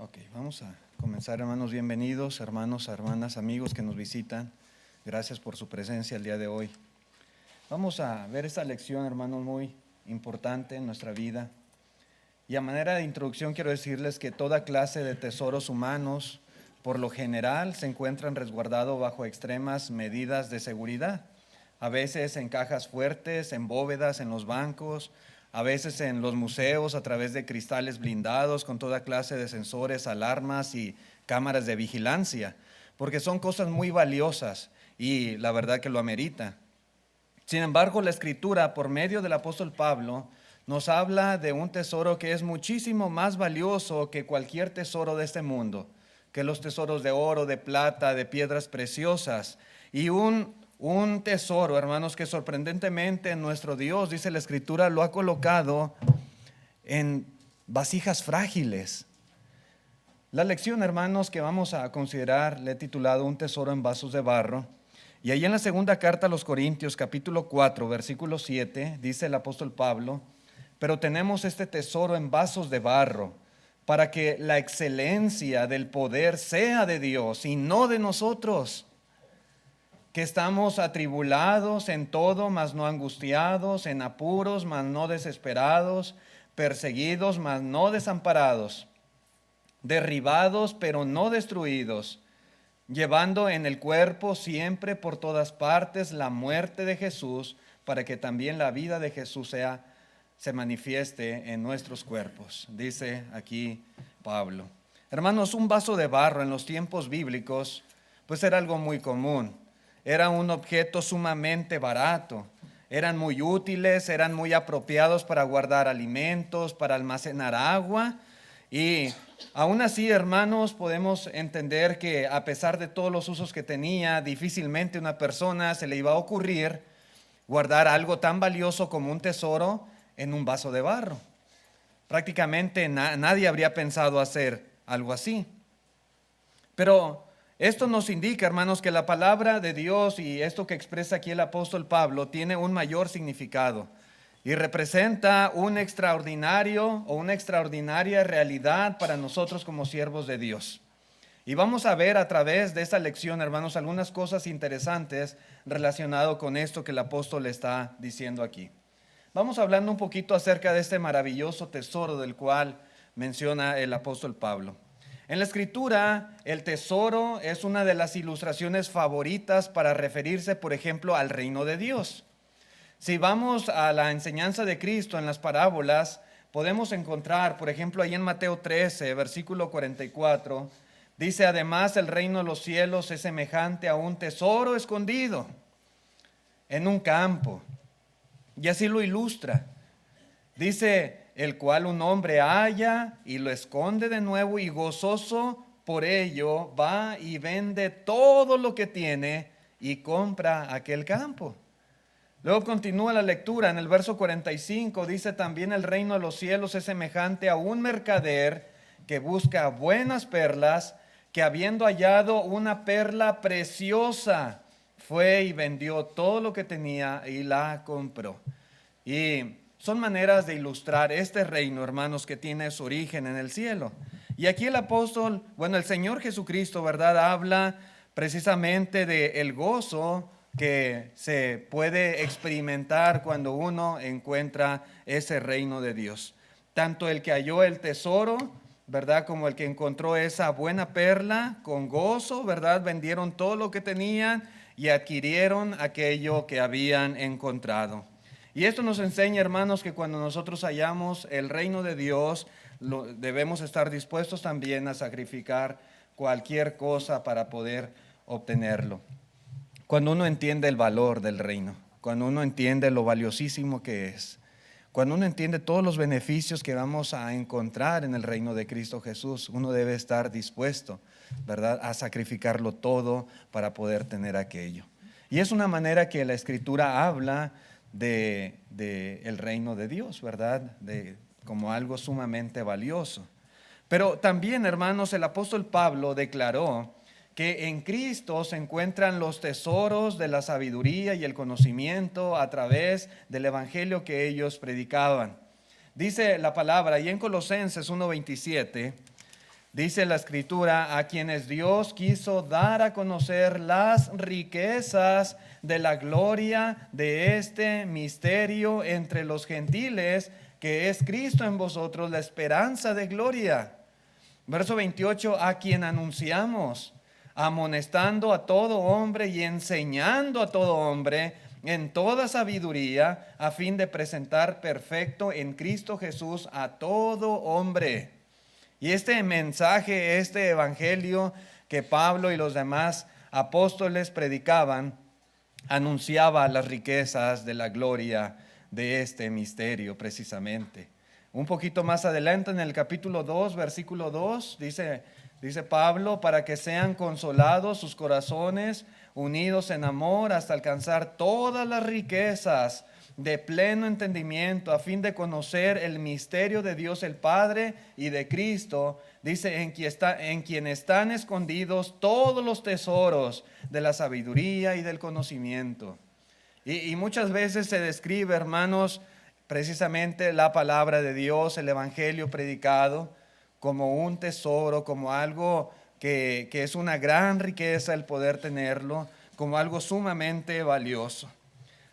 Ok, vamos a comenzar, hermanos. Bienvenidos, hermanos, hermanas, amigos que nos visitan. Gracias por su presencia el día de hoy. Vamos a ver esta lección, hermanos, muy importante en nuestra vida. Y a manera de introducción quiero decirles que toda clase de tesoros humanos, por lo general, se encuentran resguardados bajo extremas medidas de seguridad. A veces en cajas fuertes, en bóvedas, en los bancos, a veces en los museos a través de cristales blindados con toda clase de sensores, alarmas y cámaras de vigilancia, porque son cosas muy valiosas y la verdad que lo amerita. Sin embargo, la Escritura, por medio del apóstol Pablo, nos habla de un tesoro que es muchísimo más valioso que cualquier tesoro de este mundo, que los tesoros de oro, de plata, de piedras preciosas. Y un tesoro, hermanos, que sorprendentemente nuestro Dios, dice la Escritura, lo ha colocado en vasijas frágiles. La lección, hermanos, que vamos a considerar, le he titulado Un tesoro en vasos de barro. Y ahí en la segunda carta a los Corintios, capítulo 4, versículo 7, dice el apóstol Pablo: pero tenemos este tesoro en vasos de barro, para que la excelencia del poder sea de Dios y no de nosotros, que estamos atribulados en todo, mas no angustiados, en apuros, mas no desesperados, perseguidos, mas no desamparados, derribados, pero no destruidos, llevando en el cuerpo siempre por todas partes la muerte de Jesús, para que también la vida de Jesús se manifieste en nuestros cuerpos, dice aquí Pablo. Hermanos, un vaso de barro en los tiempos bíblicos, pues era algo muy común. Era un objeto sumamente barato. Eran muy útiles, eran muy apropiados para guardar alimentos, para almacenar agua. Y aún así, hermanos, podemos entender que a pesar de todos los usos que tenía, difícilmente a una persona se le iba a ocurrir guardar algo tan valioso como un tesoro en un vaso de barro. Prácticamente nadie habría pensado hacer algo así. Pero esto nos indica, hermanos, que la palabra de Dios y esto que expresa aquí el apóstol Pablo tiene un mayor significado y representa un extraordinario o una extraordinaria realidad para nosotros como siervos de Dios. Y vamos a ver a través de esta lección, hermanos, algunas cosas interesantes relacionadas con esto que el apóstol está diciendo aquí. Vamos hablando un poquito acerca de este maravilloso tesoro del cual menciona el apóstol Pablo. En la Escritura, el tesoro es una de las ilustraciones favoritas para referirse, por ejemplo, al reino de Dios. Si vamos a la enseñanza de Cristo en las parábolas, podemos encontrar, por ejemplo, ahí en Mateo 13, versículo 44, dice: además el reino de los cielos es semejante a un tesoro escondido en un campo. Y así lo ilustra. Dice: el cual un hombre halla y lo esconde de nuevo, y gozoso por ello va y vende todo lo que tiene y compra aquel campo. Luego continúa la lectura en el verso 45, dice: también el reino de los cielos es semejante a un mercader que busca buenas perlas, que habiendo hallado una perla preciosa, fue y vendió todo lo que tenía y la compró. Y son maneras de ilustrar este reino, hermanos, que tiene su origen en el cielo. Y aquí el apóstol, el Señor Jesucristo, ¿verdad?, habla precisamente del gozo que se puede experimentar cuando uno encuentra ese reino de Dios. Tanto el que halló el tesoro, ¿verdad?, como el que encontró esa buena perla, con gozo, ¿verdad?, vendieron todo lo que tenían y adquirieron aquello que habían encontrado. Y esto nos enseña, hermanos, que cuando nosotros hallamos el reino de Dios, debemos estar dispuestos también a sacrificar cualquier cosa para poder obtenerlo. Cuando uno entiende el valor del reino, cuando uno entiende lo valiosísimo que es, cuando uno entiende todos los beneficios que vamos a encontrar en el reino de Cristo Jesús, uno debe estar dispuesto, ¿verdad?, a sacrificarlo todo para poder tener aquello. Y es una manera que la Escritura habla de el reino de Dios, ¿verdad?, como algo sumamente valioso. Pero también, hermanos, el apóstol Pablo declaró que en Cristo se encuentran los tesoros de la sabiduría y el conocimiento a través del evangelio que ellos predicaban. Dice la palabra, y en Colosenses 1:27, Dice la Escritura, a quienes Dios quiso dar a conocer las riquezas de la gloria de este misterio entre los gentiles, que es Cristo en vosotros, la esperanza de gloria. Verso 28, a quien anunciamos, amonestando a todo hombre y enseñando a todo hombre en toda sabiduría, a fin de presentar perfecto en Cristo Jesús a todo hombre. Y este mensaje, este evangelio que Pablo y los demás apóstoles predicaban, anunciaba las riquezas de la gloria de este misterio precisamente. Un poquito más adelante en el capítulo 2, versículo 2, dice Pablo, para que sean consolados sus corazones, unidos en amor, hasta alcanzar todas las riquezas de pleno entendimiento, a fin de conocer el misterio de Dios el Padre y de Cristo, dice, en quien están escondidos todos los tesoros de la sabiduría y del conocimiento. Y muchas veces se describe, hermanos, precisamente la palabra de Dios, el evangelio predicado, como un tesoro, como algo que es una gran riqueza el poder tenerlo, como algo sumamente valioso.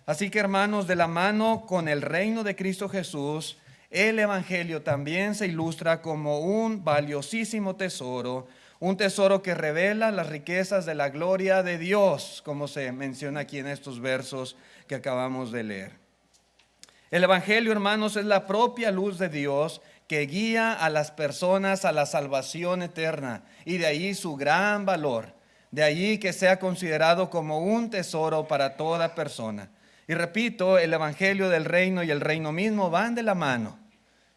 Así que, hermanos, de la mano con el reino de Cristo Jesús, el evangelio también se ilustra como un valiosísimo tesoro, un tesoro que revela las riquezas de la gloria de Dios, como se menciona aquí en estos versos que acabamos de leer. El evangelio, hermanos, es la propia luz de Dios que guía a las personas a la salvación eterna, y de ahí su gran valor, de ahí que sea considerado como un tesoro para toda persona. Y repito, el evangelio del reino y el reino mismo van de la mano,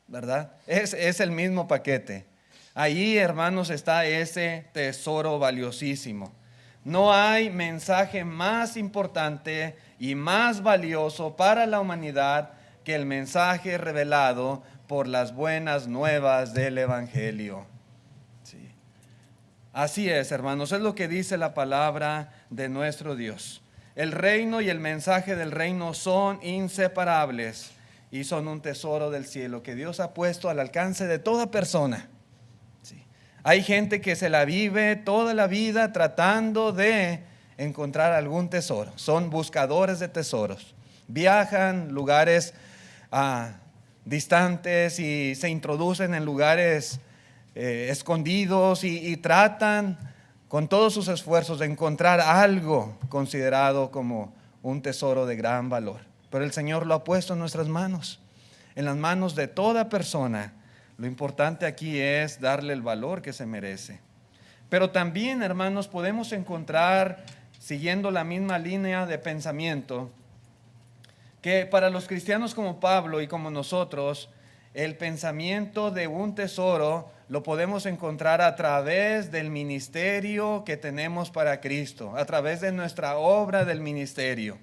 ¿verdad? Es el mismo paquete. Ahí, hermanos, está ese tesoro valiosísimo. No hay mensaje más importante y más valioso para la humanidad que el mensaje revelado por las buenas nuevas del evangelio. Sí. Así es, hermanos, es lo que dice la palabra de nuestro Dios. El reino y el mensaje del reino son inseparables y son un tesoro del cielo que Dios ha puesto al alcance de toda persona. Sí. Hay gente que se la vive toda la vida tratando de encontrar algún tesoro. Son buscadores de tesoros. Viajan lugares distantes y se introducen en lugares escondidos y tratan con todos sus esfuerzos de encontrar algo considerado como un tesoro de gran valor. Pero el Señor lo ha puesto en nuestras manos, en las manos de toda persona. Lo importante aquí es darle el valor que se merece. Pero también, hermanos, podemos encontrar, siguiendo la misma línea de pensamiento, que para los cristianos como Pablo y como nosotros, el pensamiento de un tesoro lo podemos encontrar a través del ministerio que tenemos para Cristo, a través de nuestra obra del ministerio.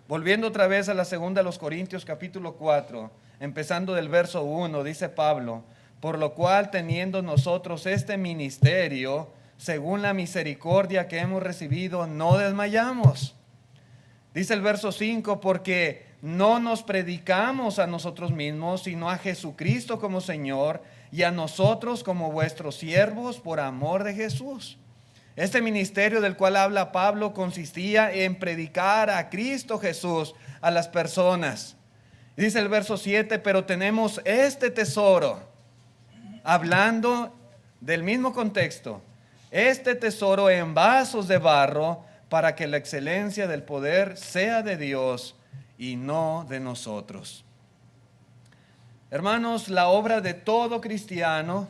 Volviendo otra vez a la segunda de los Corintios capítulo 4, empezando del verso 1, dice Pablo, por lo cual teniendo nosotros este ministerio, según la misericordia que hemos recibido, no desmayamos. Dice el verso 5, porque no nos predicamos a nosotros mismos, sino a Jesucristo como Señor y a nosotros como vuestros siervos por amor de Jesús. Este ministerio del cual habla Pablo consistía en predicar a Cristo Jesús a las personas. Dice el verso 7, pero tenemos este tesoro, hablando del mismo contexto, este tesoro en vasos de barro, para que la excelencia del poder sea de Dios y no de nosotros. Hermanos, la obra de todo cristiano,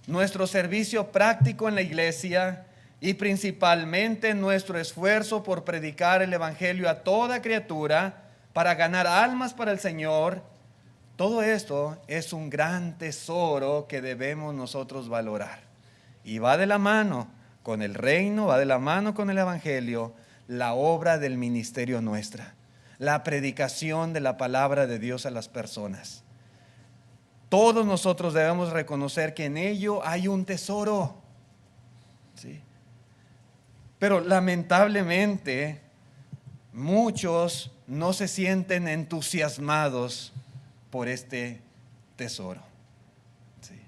nuestro servicio práctico en la iglesia y principalmente nuestro esfuerzo por predicar el evangelio a toda criatura para ganar almas para el Señor, todo esto es un gran tesoro que debemos nosotros valorar. Y va de la mano con el reino, va de la mano con el evangelio, la obra del ministerio nuestra, la predicación de la palabra de Dios a las personas. Todos nosotros debemos reconocer que en ello hay un tesoro. ¿Sí? Pero lamentablemente muchos no se sienten entusiasmados por este tesoro. ¿Sí?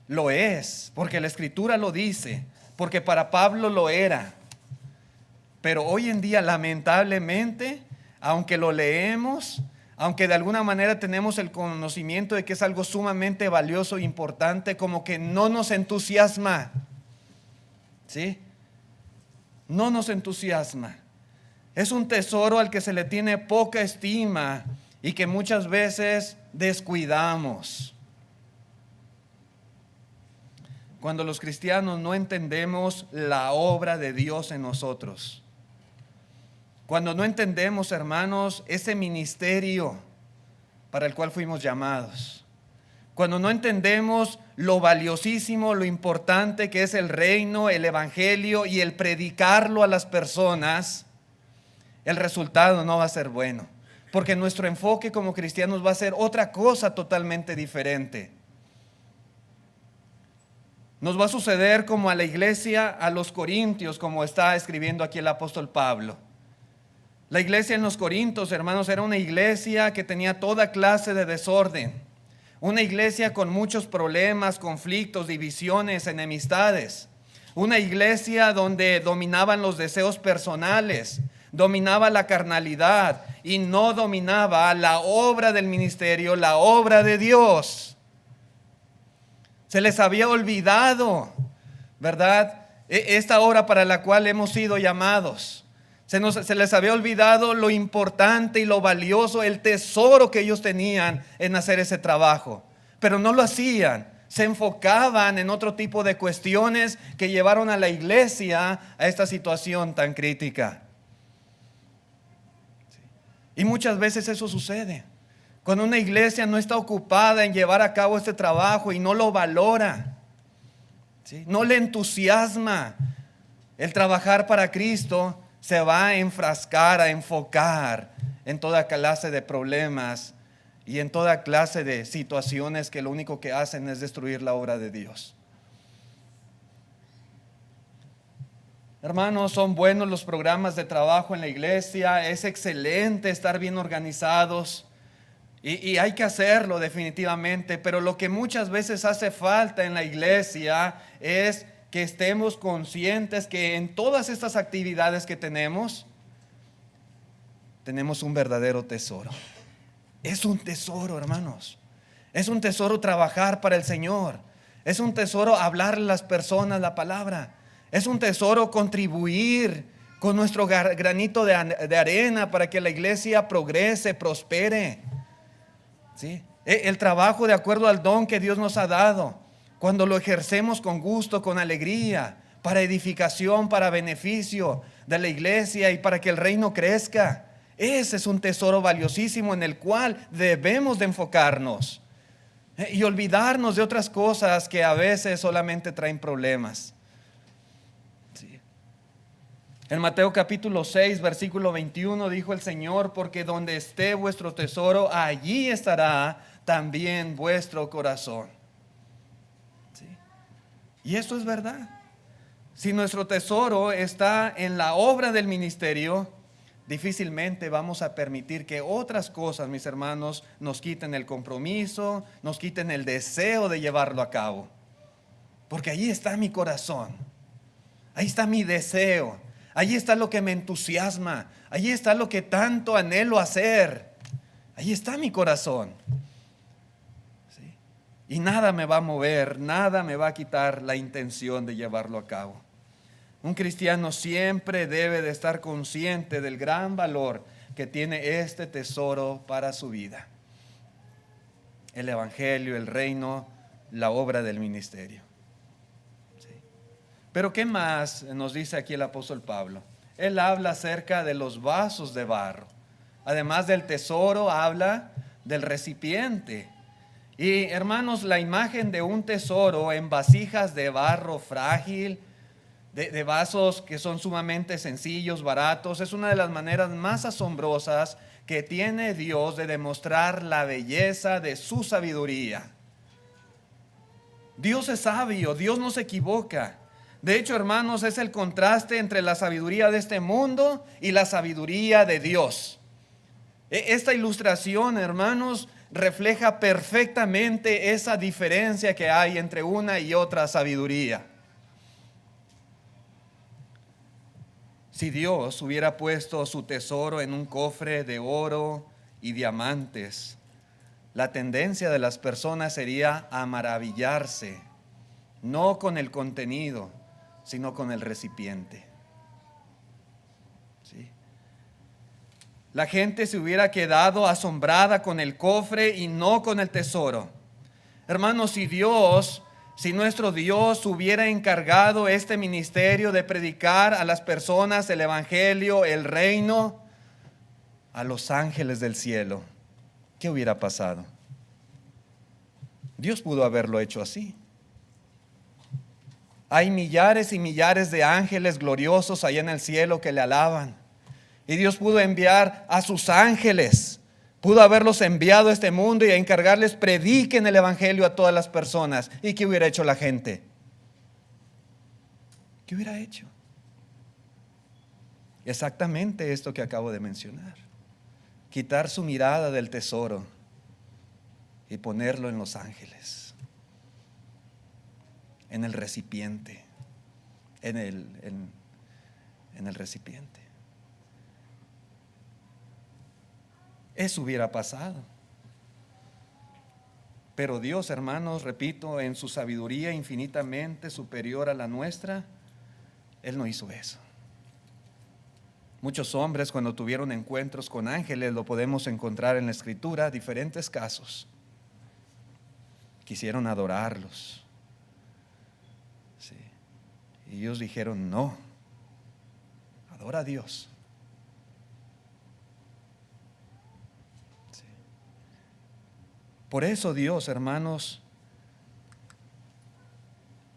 Lo es, porque la Escritura lo dice, porque para Pablo lo era. Pero hoy en día, lamentablemente, aunque lo leemos, aunque de alguna manera tenemos el conocimiento de que es algo sumamente valioso e importante, como que no nos entusiasma. ¿Sí? No nos entusiasma. Es un tesoro al que se le tiene poca estima y que muchas veces descuidamos. Cuando los cristianos no entendemos la obra de Dios en nosotros. Cuando no entendemos, hermanos, ese ministerio para el cual fuimos llamados. Cuando no entendemos lo valiosísimo, lo importante que es el reino, el evangelio y el predicarlo a las personas, el resultado no va a ser bueno. Porque nuestro enfoque como cristianos va a ser otra cosa totalmente diferente. Nos va a suceder como a la iglesia, a los corintios, como está escribiendo aquí el apóstol Pablo. La iglesia en los Corintios, hermanos, era una iglesia que tenía toda clase de desorden. Una iglesia con muchos problemas, conflictos, divisiones, enemistades. Una iglesia donde dominaban los deseos personales, dominaba la carnalidad y no dominaba la obra del ministerio, la obra de Dios. Se les había olvidado, ¿verdad? Esta obra para la cual hemos sido llamados. Se les había olvidado lo importante y lo valioso, el tesoro que ellos tenían en hacer ese trabajo. Pero no lo hacían. Se enfocaban en otro tipo de cuestiones que llevaron a la iglesia a esta situación tan crítica. Y muchas veces eso sucede. Cuando una iglesia no está ocupada en llevar a cabo este trabajo y no lo valora, ¿sí? No le entusiasma el trabajar para Cristo, se va a enfrascar, a enfocar en toda clase de problemas y en toda clase de situaciones que lo único que hacen es destruir la obra de Dios. Hermanos, son buenos los programas de trabajo en la iglesia, es excelente estar bien organizados y hay que hacerlo definitivamente, pero lo que muchas veces hace falta en la iglesia es que estemos conscientes que en todas estas actividades que tenemos un verdadero tesoro. Es un tesoro, hermanos. Es un tesoro trabajar para el Señor. Es un tesoro hablarle a las personas la palabra. Es un tesoro contribuir con nuestro granito de arena para que la iglesia progrese, prospere. ¿Sí? El trabajo de acuerdo al don que Dios nos ha dado, cuando lo ejercemos con gusto, con alegría, para edificación, para beneficio de la iglesia y para que el reino crezca. Ese es un tesoro valiosísimo en el cual debemos de enfocarnos y olvidarnos de otras cosas que a veces solamente traen problemas. Sí. En Mateo capítulo 6, versículo 21 dijo el Señor: porque donde esté vuestro tesoro, allí estará también vuestro corazón. ¿Sí? Y esto es verdad. Si nuestro tesoro está en la obra del ministerio, difícilmente vamos a permitir que otras cosas, mis hermanos, nos quiten el compromiso, nos quiten el deseo de llevarlo a cabo. Porque ahí está mi corazón, ahí está mi deseo, ahí está lo que me entusiasma, ahí está lo que tanto anhelo hacer, ahí está mi corazón. ¿Sí? Y nada me va a mover, nada me va a quitar la intención de llevarlo a cabo. Un cristiano siempre debe de estar consciente del gran valor que tiene este tesoro para su vida: el evangelio, el reino, la obra del ministerio. ¿Sí? Pero ¿qué más nos dice aquí el apóstol Pablo? Él habla acerca de los vasos de barro. Además del tesoro, habla del recipiente. Y hermanos, la imagen de un tesoro en vasijas de barro frágil, de vasos que son sumamente sencillos, baratos, es una de las maneras más asombrosas que tiene Dios de demostrar la belleza de su sabiduría. Dios es sabio, Dios no se equivoca. De hecho, hermanos, es el contraste entre la sabiduría de este mundo y la sabiduría de Dios. Esta ilustración, hermanos, refleja perfectamente esa diferencia que hay entre una y otra sabiduría. Si Dios hubiera puesto su tesoro en un cofre de oro y diamantes, la tendencia de las personas sería a maravillarse, no con el contenido, sino con el recipiente. ¿Sí? La gente se hubiera quedado asombrada con el cofre y no con el tesoro. Hermanos, si nuestro Dios hubiera encargado este ministerio de predicar a las personas el evangelio, el reino, a los ángeles del cielo, ¿qué hubiera pasado? Dios pudo haberlo hecho así. Hay millares y millares de ángeles gloriosos allá en el cielo que le alaban. Y Dios pudo enviar a sus ángeles, pudo haberlos enviado a este mundo y a encargarles prediquen el evangelio a todas las personas. ¿Y qué hubiera hecho la gente? ¿Qué hubiera hecho? Exactamente esto que acabo de mencionar. Quitar su mirada del tesoro y ponerlo en los ángeles, en el recipiente, en el recipiente. Eso hubiera pasado. Pero Dios, hermanos, repito, en su sabiduría infinitamente superior a la nuestra, Él no hizo eso. Muchos hombres, cuando tuvieron encuentros con ángeles, lo podemos encontrar en la Escritura, diferentes casos. Quisieron adorarlos. Sí. Y ellos dijeron, no, adora a Dios. Sí. Por eso Dios, hermanos,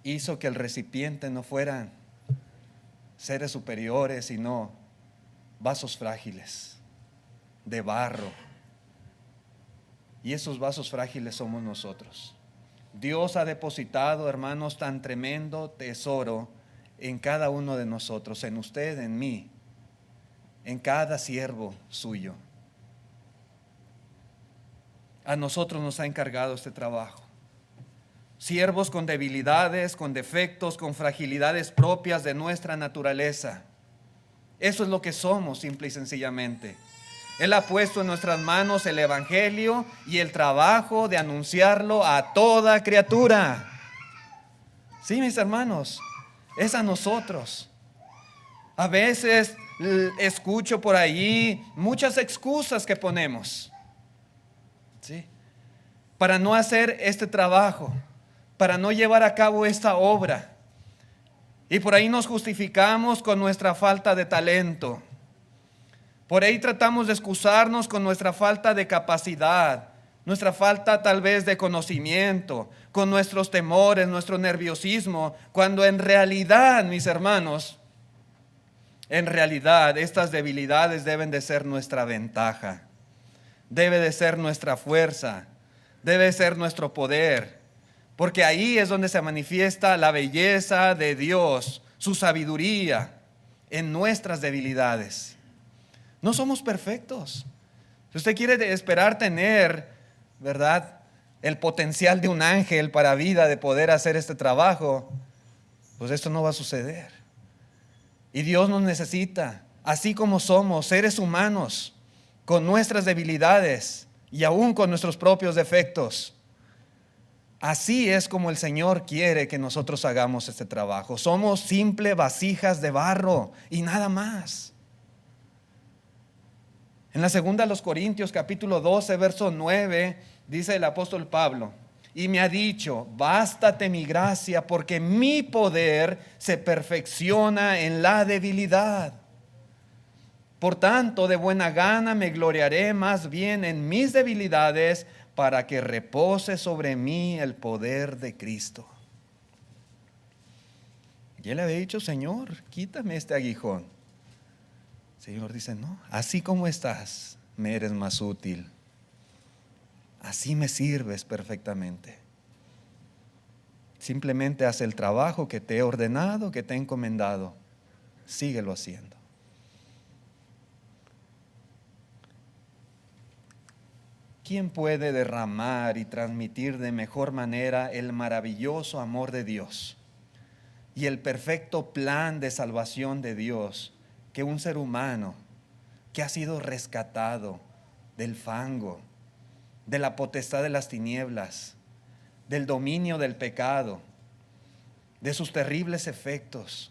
hizo que el recipiente no fueran seres superiores, sino vasos frágiles, de barro. Y esos vasos frágiles somos nosotros. Dios ha depositado, hermanos, tan tremendo tesoro en cada uno de nosotros, en usted, en mí, en cada siervo suyo. A nosotros nos ha encargado este trabajo. Siervos con debilidades, con defectos, con fragilidades propias de nuestra naturaleza. Eso es lo que somos, simple y sencillamente. Él ha puesto en nuestras manos el evangelio y el trabajo de anunciarlo a toda criatura. Sí, mis hermanos, es a nosotros. A veces escucho por allí muchas excusas que ponemos, ¿sí?, para no hacer este trabajo, para no llevar a cabo esta obra. Y por ahí nos justificamos con nuestra falta de talento. Por ahí tratamos de excusarnos con nuestra falta de capacidad, nuestra falta tal vez de conocimiento, con nuestros temores, nuestro nerviosismo, cuando en realidad, mis hermanos, en realidad estas debilidades deben de ser nuestra ventaja, debe de ser nuestra fuerza, debe ser nuestro poder. Porque ahí es donde se manifiesta la belleza de Dios, su sabiduría en nuestras debilidades. No somos perfectos. Si usted quiere esperar tener, ¿verdad?, el potencial de un ángel para vida de poder hacer este trabajo, pues esto no va a suceder. Y Dios nos necesita, así como somos seres humanos, con nuestras debilidades y aún con nuestros propios defectos. Así es como el Señor quiere que nosotros hagamos este trabajo. Somos simples vasijas de barro y nada más. En la segunda de los Corintios, capítulo 12, verso 9, dice el apóstol Pablo, y me ha dicho, bástate mi gracia, porque mi poder se perfecciona en la debilidad. Por tanto, de buena gana me gloriaré más bien en mis debilidades, para que repose sobre mí el poder de Cristo. Y él había dicho, Señor, quítame este aguijón. El Señor dice, no, así como estás, me eres más útil. Así me sirves perfectamente. Simplemente haz el trabajo que te he ordenado, que te he encomendado. Síguelo haciendo. ¿quién puede derramar y transmitir de mejor manera el maravilloso amor de Dios y el perfecto plan de salvación de Dios que un ser humano que ha sido rescatado del fango, de la potestad de las tinieblas, del dominio del pecado, de sus terribles efectos?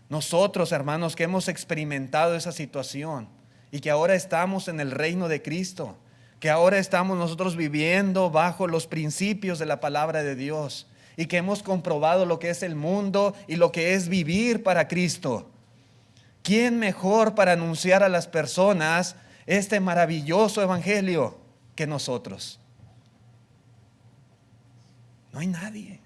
Nosotros, hermanos, que hemos experimentado esa situación y que ahora estamos en el reino de Cristo, que ahora estamos nosotros viviendo bajo los principios de la palabra de Dios y que hemos comprobado lo que es el mundo y lo que es vivir para Cristo. ¿Quién mejor para anunciar a las personas este maravilloso evangelio que nosotros? No hay nadie.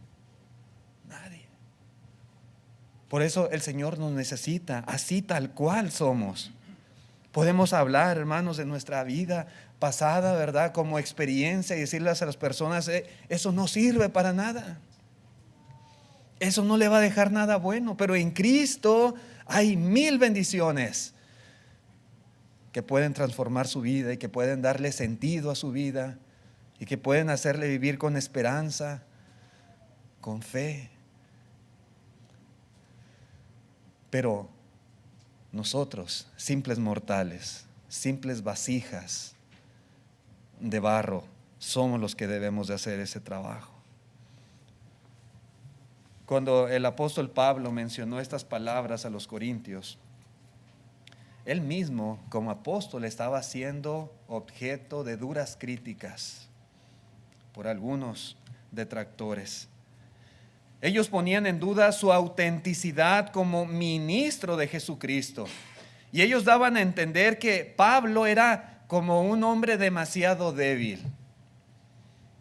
Por eso el Señor nos necesita así tal cual somos. Podemos hablar, hermanos, de nuestra vida pasada, ¿verdad? Como experiencia y decirles a las personas, eso no sirve para nada. Eso no le va a dejar nada bueno. Pero en Cristo hay 1000 bendiciones que pueden transformar su vida y que pueden darle sentido a su vida y que pueden hacerle vivir con esperanza, con fe. Pero nosotros, simples mortales, simples vasijas de barro, somos los que debemos de hacer ese trabajo. Cuando el apóstol Pablo mencionó estas palabras a los corintios, él mismo como apóstol estaba siendo objeto de duras críticas por algunos detractores. Ellos ponían en duda su autenticidad como ministro de Jesucristo. Y ellos daban a entender que Pablo era como un hombre demasiado débil,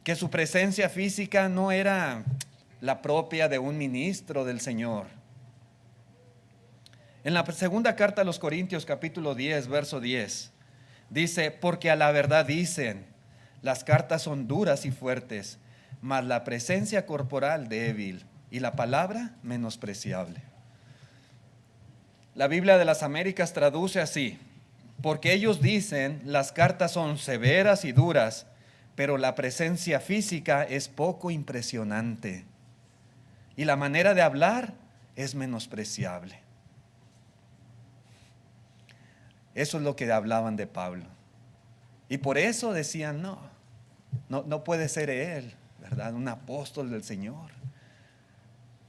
que su presencia física no era la propia de un ministro del Señor. En la segunda carta a los Corintios, capítulo 10, verso 10, dice: porque a la verdad dicen, las cartas son duras y fuertes, mas la presencia corporal débil y la palabra menospreciable. La Biblia de las Américas traduce así: porque ellos dicen, las cartas son severas y duras, pero la presencia física es poco impresionante y la manera de hablar es menospreciable. Eso es lo que hablaban de Pablo. Y por eso decían, no puede ser él, ¿verdad? Un apóstol del Señor,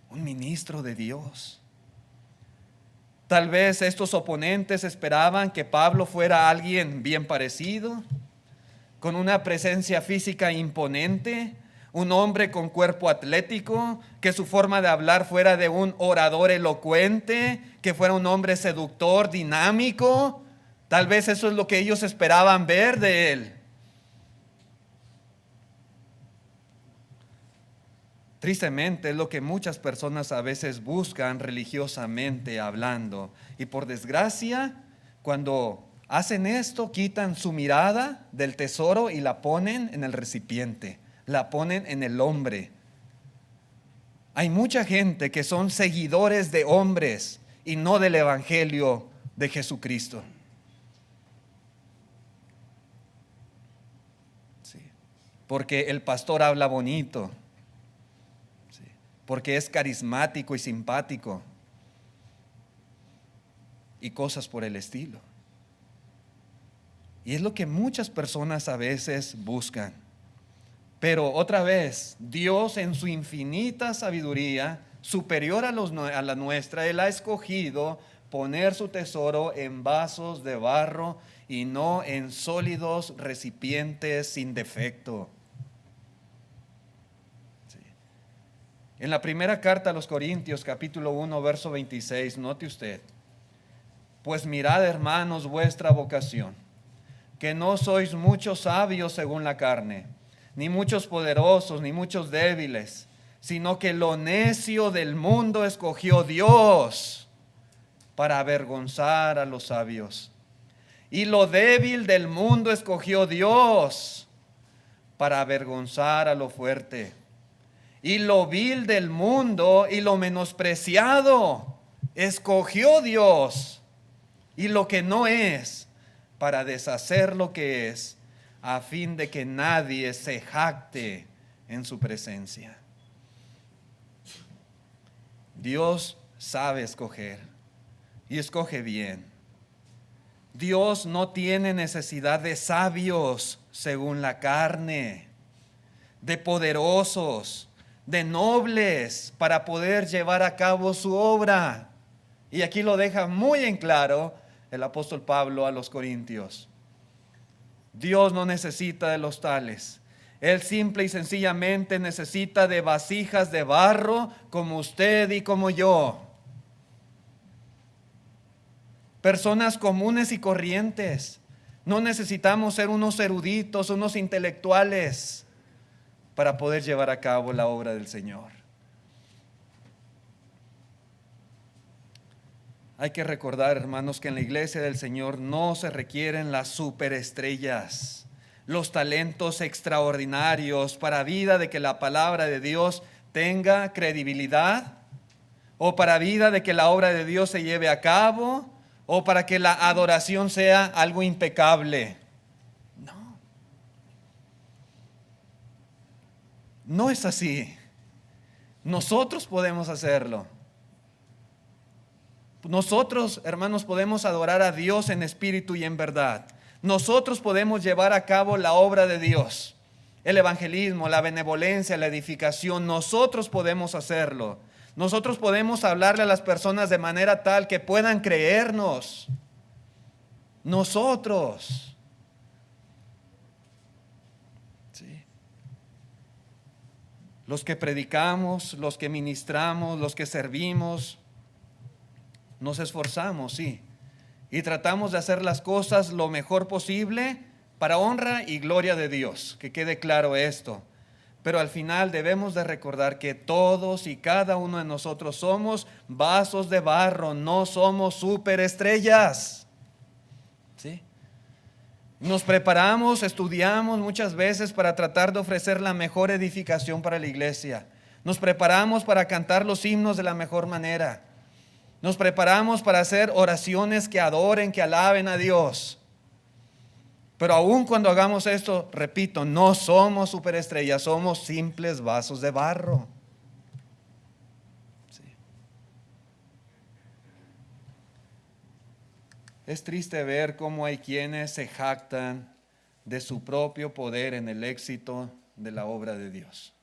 un ministro de Dios. Tal vez estos oponentes esperaban que Pablo fuera alguien bien parecido, con una presencia física imponente, un hombre con cuerpo atlético, que su forma de hablar fuera de un orador elocuente, que fuera un hombre seductor, dinámico. Tal vez eso es lo que ellos esperaban ver de él. Tristemente es lo que muchas personas a veces buscan religiosamente hablando. Y por desgracia, cuando hacen esto, quitan su mirada del tesoro y la ponen en el recipiente, la ponen en el hombre. Hay mucha gente que son seguidores de hombres y no del evangelio de Jesucristo. Sí. Porque el pastor habla bonito, sí, porque es carismático y simpático y cosas por el estilo. Y es lo que muchas personas a veces buscan. Pero otra vez, Dios en su infinita sabiduría, superior a la nuestra, Él ha escogido poner su tesoro en vasos de barro y no en sólidos recipientes sin defecto. Sí. En la primera carta a los Corintios, capítulo 1, verso 26, note usted: pues mirad, hermanos, vuestra vocación, que no sois muchos sabios según la carne, ni muchos poderosos, ni muchos débiles, sino que lo necio del mundo escogió Dios para avergonzar a los sabios. Y lo débil del mundo escogió Dios para avergonzar a lo fuerte. Y lo vil del mundo y lo menospreciado escogió Dios, y lo que no es, para deshacer lo que es, a fin de que nadie se jacte en su presencia. Dios sabe escoger y escoge bien. Dios no tiene necesidad de sabios según la carne, de poderosos, de nobles para poder llevar a cabo su obra. Y aquí lo deja muy en claro el apóstol Pablo a los Corintios. Dios no necesita de los tales. Él simple y sencillamente necesita de vasijas de barro como usted y como yo. Personas comunes y corrientes. No necesitamos ser unos eruditos, unos intelectuales para poder llevar a cabo la obra del Señor. Hay que recordar, hermanos, que en la iglesia del Señor no se requieren las superestrellas, los talentos extraordinarios para vida de que la palabra de Dios tenga credibilidad, o para vida de que la obra de Dios se lleve a cabo, o para que la adoración sea algo impecable. No, no es así. Nosotros podemos hacerlo. Nosotros, hermanos, podemos adorar a Dios en espíritu y en verdad. Nosotros podemos llevar a cabo la obra de Dios, el evangelismo, la benevolencia, la edificación. Nosotros podemos hacerlo. Nosotros podemos hablarle a las personas de manera tal que puedan creernos. Nosotros. Sí. Los que predicamos, los que ministramos, los que servimos, nos esforzamos, sí, y tratamos de hacer las cosas lo mejor posible para honra y gloria de Dios, que quede claro esto. Pero al final debemos de recordar que todos y cada uno de nosotros somos vasos de barro, no somos superestrellas. ¿Sí? Nos preparamos, estudiamos muchas veces para tratar de ofrecer la mejor edificación para la iglesia. Nos preparamos para cantar los himnos de la mejor manera. Nos preparamos para hacer oraciones que adoren, que alaben a Dios. Pero aun cuando hagamos esto, repito, no somos superestrellas, somos simples vasos de barro. Sí. Es triste ver cómo hay quienes se jactan de su propio poder en el éxito de la obra de Dios.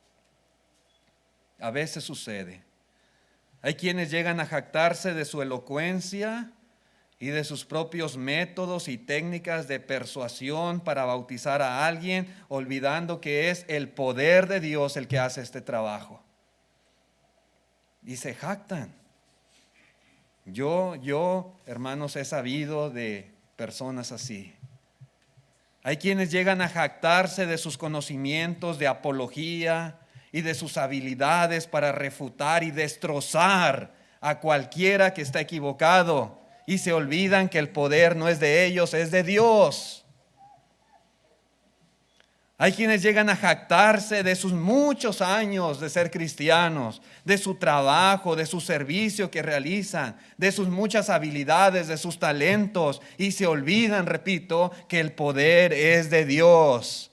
A veces sucede. Hay quienes llegan a jactarse de su elocuencia y de sus propios métodos y técnicas de persuasión para bautizar a alguien, olvidando que es el poder de Dios el que hace este trabajo. Y se jactan. Yo, hermanos, he sabido de personas así. Hay quienes llegan a jactarse de sus conocimientos de apología y de sus habilidades para refutar y destrozar a cualquiera que está equivocado, y se olvidan que el poder no es de ellos, es de Dios. Hay quienes llegan a jactarse de sus muchos años de ser cristianos, de su trabajo, de su servicio que realizan, de sus muchas habilidades, de sus talentos, y se olvidan, repito, que el poder es de Dios.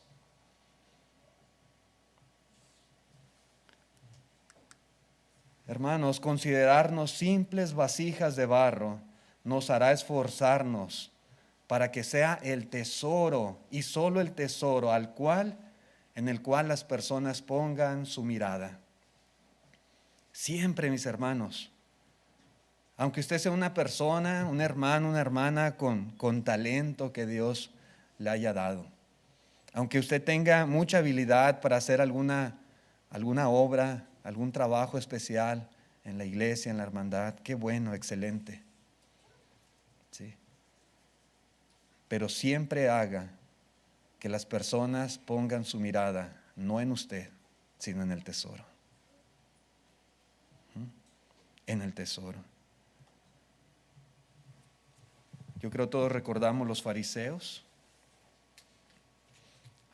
Hermanos, considerarnos simples vasijas de barro nos hará esforzarnos para que sea el tesoro y solo el tesoro en el cual las personas pongan su mirada. Siempre, mis hermanos, aunque usted sea una persona, un hermano, una hermana con talento que Dios le haya dado, aunque usted tenga mucha habilidad para hacer alguna obra, algún trabajo especial en la iglesia, en la hermandad, qué bueno, excelente. Sí. Pero siempre haga que las personas pongan su mirada no en usted, sino en el tesoro. En el tesoro. Yo creo todos recordamos los fariseos,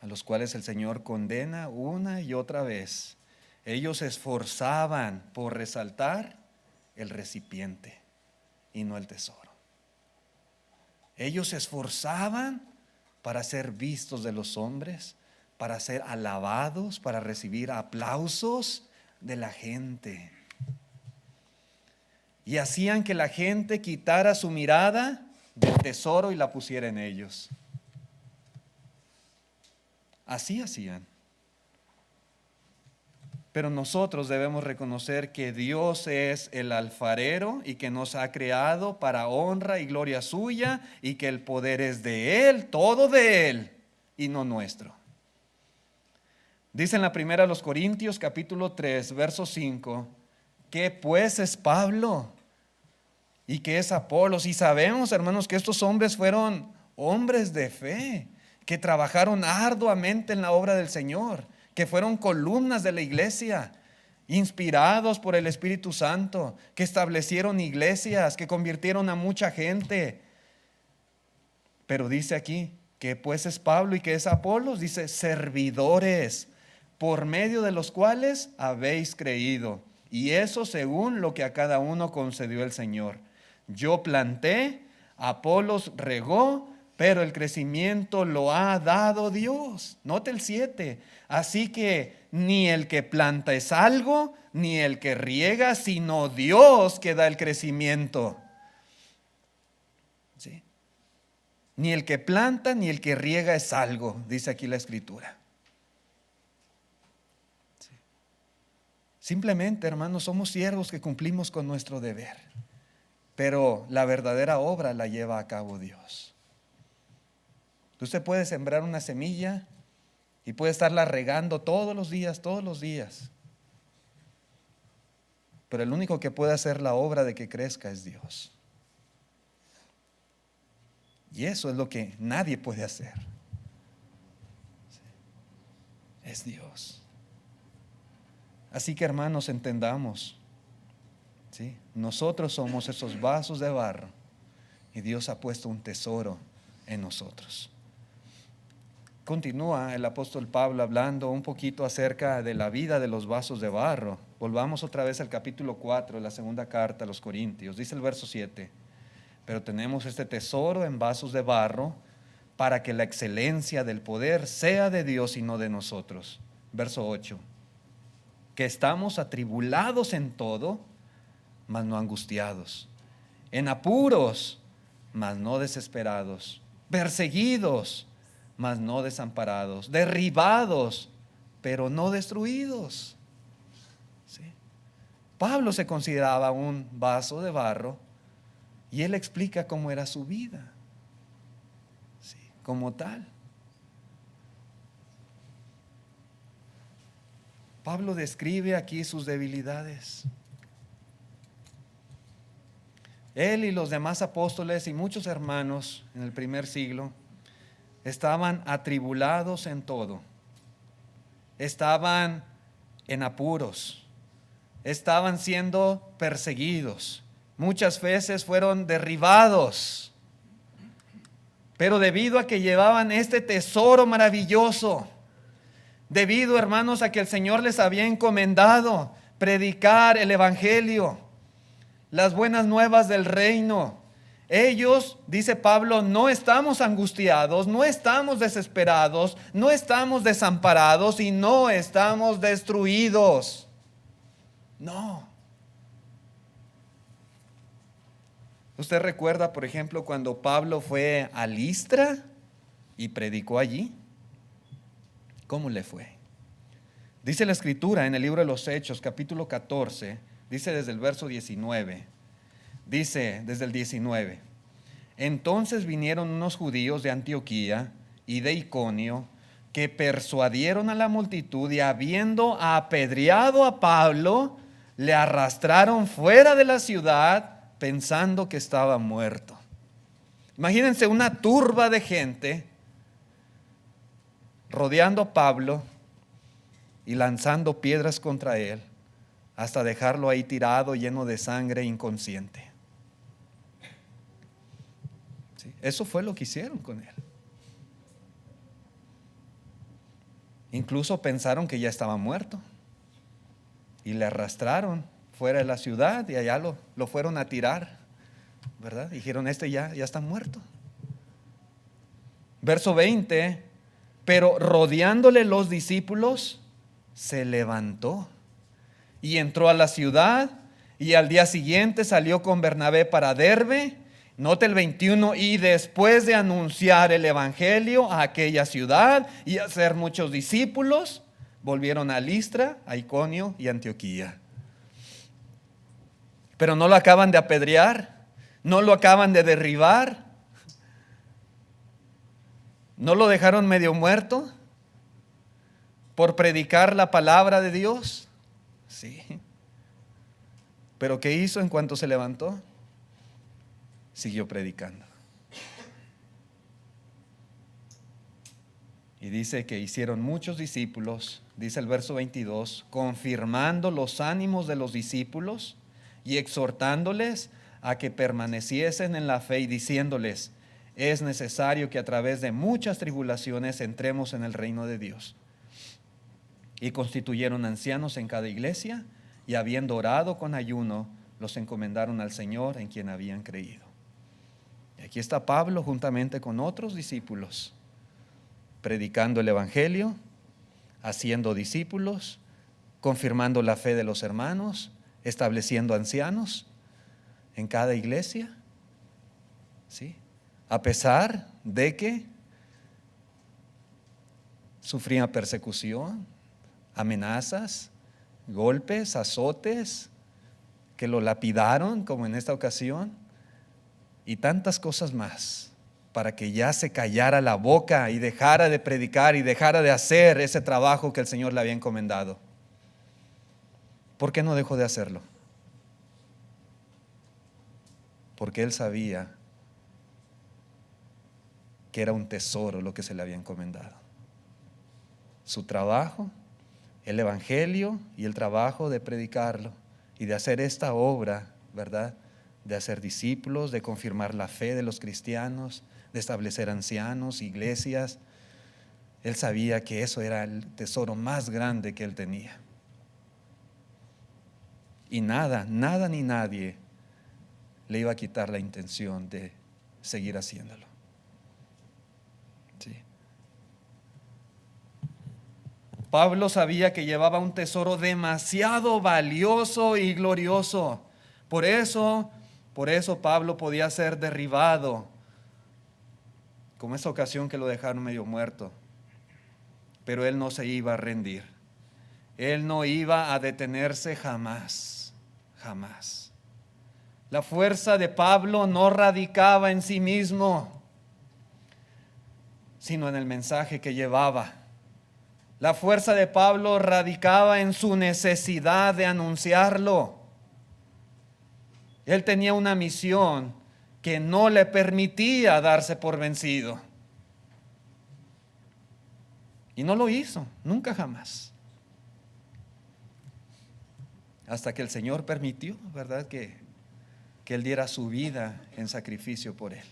a los cuales el Señor condena una y otra vez. Ellos se esforzaban por resaltar el recipiente y no el tesoro. Ellos se esforzaban para ser vistos de los hombres, para ser alabados, para recibir aplausos de la gente. Y hacían que la gente quitara su mirada del tesoro y la pusiera en ellos. Así hacían. Pero nosotros debemos reconocer que Dios es el alfarero y que nos ha creado para honra y gloria suya, y que el poder es de Él, todo de Él y no nuestro. Dice en la primera de los Corintios capítulo 3 verso 5, que pues es Pablo y que es Apolos. Y sabemos, hermanos, que estos hombres fueron hombres de fe, que trabajaron arduamente en la obra del Señor, que fueron columnas de la iglesia, inspirados por el Espíritu Santo, que establecieron iglesias, que convirtieron a mucha gente. Pero dice aquí que pues es Pablo y que es Apolos, dice servidores, por medio de los cuales habéis creído, y eso según lo que a cada uno concedió el Señor. Yo planté, Apolos regó, pero el crecimiento lo ha dado Dios. Note el 7. Así que ni el que planta es algo, ni el que riega, sino Dios que da el crecimiento. ¿Sí? Ni el que planta, ni el que riega es algo, dice aquí la Escritura. ¿Sí? Simplemente, hermanos, somos siervos que cumplimos con nuestro deber, pero la verdadera obra la lleva a cabo Dios. Usted puede sembrar una semilla y puede estarla regando todos los días. Pero el único que puede hacer la obra de que crezca es Dios. Y eso es lo que nadie puede hacer. Es Dios. Así que, hermanos, entendamos, ¿sí? Nosotros somos esos vasos de barro y Dios ha puesto un tesoro en nosotros. Continúa el apóstol Pablo hablando un poquito acerca de la vida de los vasos de barro. Volvamos otra vez al capítulo 4 de la segunda carta a los Corintios. Dice el verso 7, pero tenemos este tesoro en vasos de barro para que la excelencia del poder sea de Dios y no de nosotros. Verso 8, que estamos atribulados en todo, mas no angustiados, en apuros, mas no desesperados, perseguidos, mas no desamparados, derribados, pero no destruidos. ¿Sí? Pablo se consideraba un vaso de barro y él explica cómo era su vida, ¿sí? Como tal. Pablo describe aquí sus debilidades. Él y los demás apóstoles y muchos hermanos en el primer siglo estaban atribulados en todo, estaban en apuros, estaban siendo perseguidos, muchas veces fueron derribados, pero debido a que llevaban este tesoro maravilloso, debido, hermanos, a que el Señor les había encomendado predicar el evangelio, las buenas nuevas del reino, ellos, dice Pablo, no estamos angustiados, no estamos desesperados, no estamos desamparados y no estamos destruidos. No. ¿Usted recuerda, por ejemplo, cuando Pablo fue a Listra y predicó allí? ¿Cómo le fue? Dice la Escritura en el libro de los Hechos, capítulo 14, dice desde el verso 19. Dice desde el 19, entonces vinieron unos judíos de Antioquía y de Iconio que persuadieron a la multitud y habiendo apedreado a Pablo, le arrastraron fuera de la ciudad pensando que estaba muerto. Imagínense una turba de gente rodeando a Pablo y lanzando piedras contra él hasta dejarlo ahí tirado, lleno de sangre, inconsciente. ¿Sí? Eso fue lo que hicieron con él. Incluso pensaron que ya estaba muerto y le arrastraron fuera de la ciudad y allá lo fueron a tirar, ¿verdad? Dijeron, este ya está muerto. Verso 20, pero rodeándole los discípulos, se levantó y entró a la ciudad, y al día siguiente salió con Bernabé para Derbe. Note el 21, y después de anunciar el evangelio a aquella ciudad y hacer muchos discípulos, volvieron a Listra, a Iconio y Antioquía. Pero no lo acaban de apedrear, no lo acaban de derribar, no lo dejaron medio muerto por predicar la palabra de Dios. Sí. Pero ¿qué hizo en cuanto se levantó? Siguió predicando. Y dice que hicieron muchos discípulos, dice el verso 22, confirmando los ánimos de los discípulos y exhortándoles a que permaneciesen en la fe y diciéndoles, es necesario que a través de muchas tribulaciones entremos en el reino de Dios. Y constituyeron ancianos en cada iglesia y habiendo orado con ayuno, los encomendaron al Señor en quien habían creído. Y aquí está Pablo juntamente con otros discípulos, predicando el evangelio, haciendo discípulos, confirmando la fe de los hermanos, estableciendo ancianos en cada iglesia. ¿Sí? A pesar de que sufrían persecución, amenazas, golpes, azotes, que lo lapidaron como en esta ocasión, y tantas cosas más, para que ya se callara la boca y dejara de predicar y dejara de hacer ese trabajo que el Señor le había encomendado. ¿Por qué no dejó de hacerlo? Porque él sabía que era un tesoro lo que se le había encomendado. Su trabajo, el evangelio y el trabajo de predicarlo y de hacer esta obra, ¿verdad? De hacer discípulos, de confirmar la fe de los cristianos, de establecer ancianos, iglesias. Él sabía que eso era el tesoro más grande que él tenía. Y nada ni nadie le iba a quitar la intención de seguir haciéndolo. Sí. Pablo sabía que llevaba un tesoro demasiado valioso y glorioso. Por eso Pablo podía ser derribado, como esa ocasión que lo dejaron medio muerto. Pero él no se iba a rendir. Él no iba a detenerse jamás, jamás. La fuerza de Pablo no radicaba en sí mismo, sino en el mensaje que llevaba. La fuerza de Pablo radicaba en su necesidad de anunciarlo. Él tenía una misión que no le permitía darse por vencido. Y no lo hizo, nunca jamás. Hasta que el Señor permitió, ¿verdad? Que él diera su vida en sacrificio por él.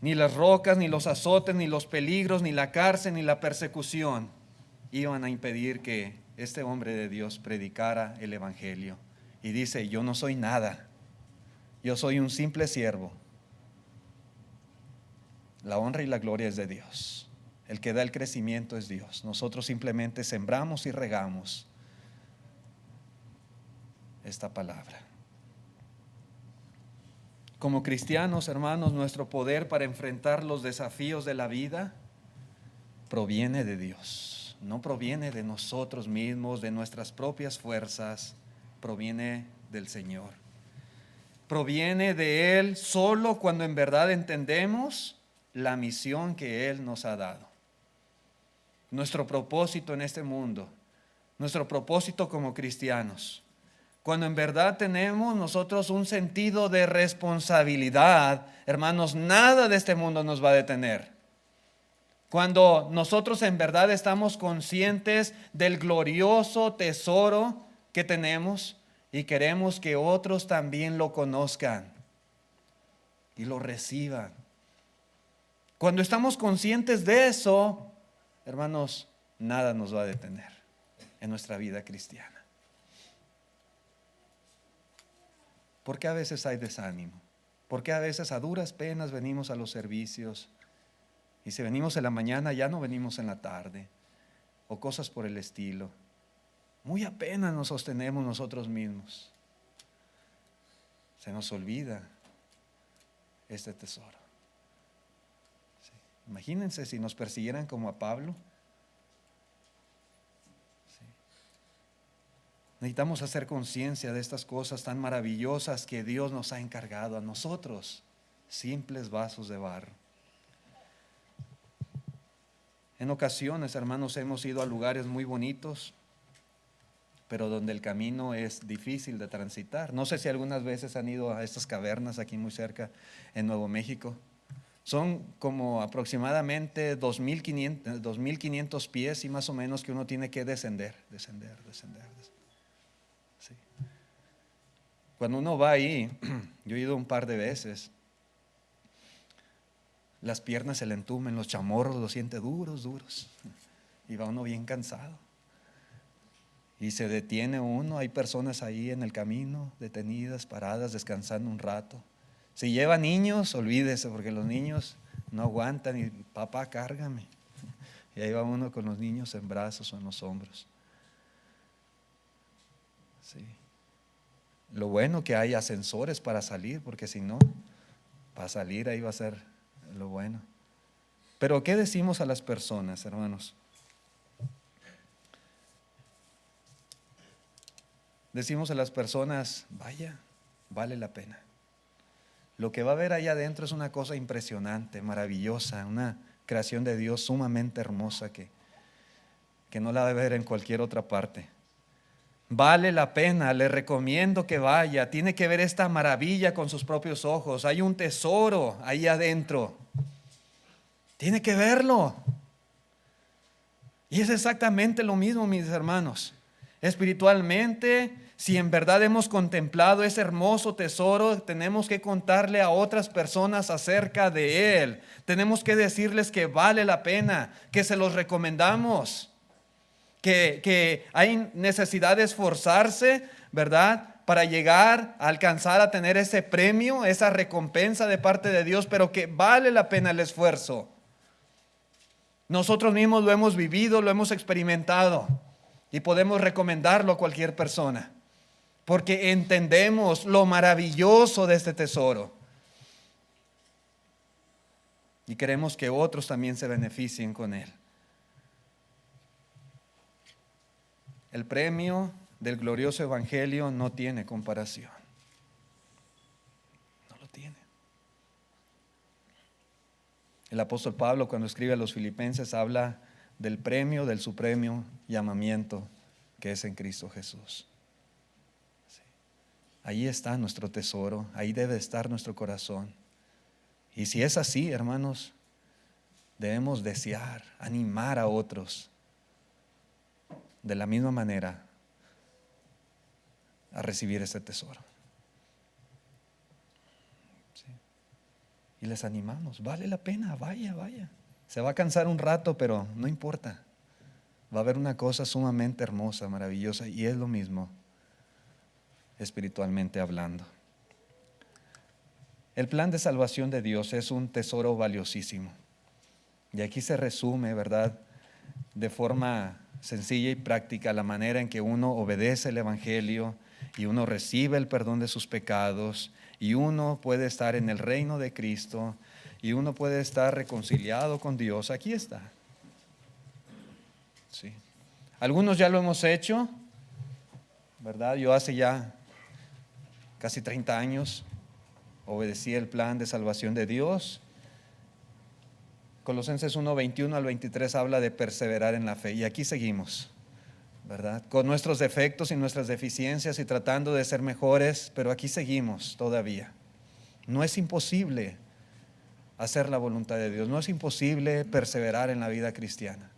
Ni las rocas, ni los azotes, ni los peligros, ni la cárcel, ni la persecución iban a impedir que este hombre de Dios predicara el evangelio. Y dice, yo no soy nada, yo soy un simple siervo. La honra y la gloria es de Dios. El que da el crecimiento es Dios. Nosotros simplemente sembramos y regamos esta palabra. Como cristianos, hermanos, nuestro poder para enfrentar los desafíos de la vida proviene de Dios. No proviene de nosotros mismos, de nuestras propias fuerzas, proviene del Señor. Proviene de Él solo cuando en verdad entendemos la misión que Él nos ha dado. Nuestro propósito en este mundo, nuestro propósito como cristianos. Cuando en verdad tenemos nosotros un sentido de responsabilidad, hermanos, nada de este mundo nos va a detener. Cuando nosotros en verdad estamos conscientes del glorioso tesoro que tenemos y queremos que otros también lo conozcan y lo reciban. Cuando estamos conscientes de eso, hermanos, nada nos va a detener en nuestra vida cristiana. ¿Por qué a veces hay desánimo? ¿Por qué a veces a duras penas venimos a los servicios? Y si venimos en la mañana, ya no venimos en la tarde, o cosas por el estilo. Muy apenas nos sostenemos nosotros mismos. Se nos olvida este tesoro. Sí. Imagínense si nos persiguieran como a Pablo. Sí. Necesitamos hacer conciencia de estas cosas tan maravillosas que Dios nos ha encargado a nosotros, simples vasos de barro. En ocasiones, hermanos, hemos ido a lugares muy bonitos, pero donde el camino es difícil de transitar. No sé si algunas veces han ido a estas cavernas aquí muy cerca en Nuevo México. Son como aproximadamente 2.500 pies y más o menos que uno tiene que descender. Sí. Cuando uno va ahí, yo he ido un par de veces, las piernas se le entumen, los chamorros los siente duros, y va uno bien cansado. Y se detiene uno, hay personas ahí en el camino, detenidas, paradas, descansando un rato. Si lleva niños, olvídese, porque los niños no aguantan y papá, cárgame. Y ahí va uno con los niños en brazos o en los hombros. Sí. Lo bueno que hay ascensores para salir, porque si no, para salir ahí va a ser lo bueno. Pero ¿qué decimos a las personas, hermanos? Decimos a las personas, vaya, vale la pena. Lo que va a haber allá adentro es una cosa impresionante, maravillosa, una creación de Dios sumamente hermosa que no la va a ver en cualquier otra parte. Vale la pena, le recomiendo que vaya, tiene que ver esta maravilla con sus propios ojos. Hay un tesoro ahí adentro. Tiene que verlo. Y es exactamente lo mismo, mis hermanos. Espiritualmente, si en verdad hemos contemplado ese hermoso tesoro, tenemos que contarle a otras personas acerca de él. Tenemos que decirles que vale la pena, que se los recomendamos, que hay necesidad de esforzarse, ¿verdad?, para llegar a alcanzar a tener ese premio, esa recompensa de parte de Dios, pero que vale la pena el esfuerzo. Nosotros mismos lo hemos vivido, lo hemos experimentado y podemos recomendarlo a cualquier persona, porque entendemos lo maravilloso de este tesoro y queremos que otros también se beneficien con él. El premio del glorioso evangelio no tiene comparación. No lo tiene. El apóstol Pablo, cuando escribe a los filipenses, habla del premio del supremo llamamiento que es en Cristo Jesús. Sí. Ahí está nuestro tesoro, ahí debe estar nuestro corazón. Y si es así, hermanos, debemos desear, animar a otros de la misma manera a recibir este tesoro. Sí. Y les animamos, vale la pena, vaya. Se va a cansar un rato, pero no importa. Va a haber una cosa sumamente hermosa, maravillosa, y es lo mismo espiritualmente hablando. El plan de salvación de Dios es un tesoro valiosísimo. Y aquí se resume, ¿verdad?, de forma sencilla y práctica la manera en que uno obedece el evangelio y uno recibe el perdón de sus pecados y uno puede estar en el reino de Cristo y uno puede estar reconciliado con Dios. Aquí está. Sí. Algunos ya lo hemos hecho, ¿verdad? Yo hace ya casi 30 años obedecí el plan de salvación de Dios. Colosenses 1, 21 al 23 habla de perseverar en la fe y aquí seguimos, ¿verdad?, con nuestros defectos y nuestras deficiencias y tratando de ser mejores, pero aquí seguimos todavía. No es imposible hacer la voluntad de Dios, no es imposible perseverar en la vida cristiana.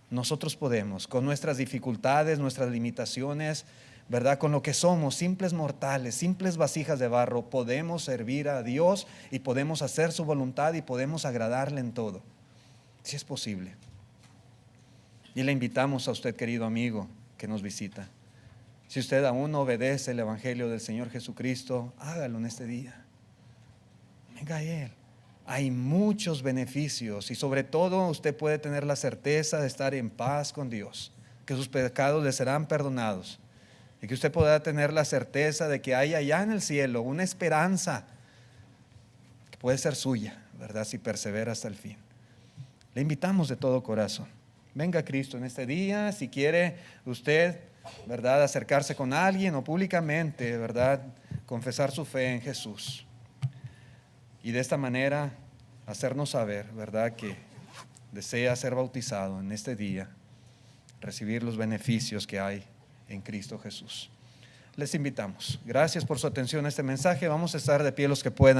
Nosotros podemos, con nuestras dificultades, nuestras limitaciones, ¿verdad?, con lo que somos, simples mortales, simples vasijas de barro, podemos servir a Dios y podemos hacer su voluntad y podemos agradarle en todo. Si es posible. Y le invitamos a usted, querido amigo, que nos visita. Si usted aún no obedece el evangelio del Señor Jesucristo, hágalo en este día. venga a Él. Hay muchos beneficios y sobre todo usted puede tener la certeza de estar en paz con Dios, que sus pecados le serán perdonados y que usted podrá tener la certeza de que hay allá en el cielo una esperanza que puede ser suya, ¿verdad? Si persevera hasta el fin. Le invitamos de todo corazón. Venga a Cristo en este día, si quiere usted, ¿verdad?, acercarse con alguien o públicamente, ¿verdad?, confesar su fe en Jesús. Y de esta manera hacernos saber, ¿verdad?, que desea ser bautizado en este día, recibir los beneficios que hay en Cristo Jesús. Les invitamos. Gracias por su atención a este mensaje. Vamos a estar de pie los que puedan.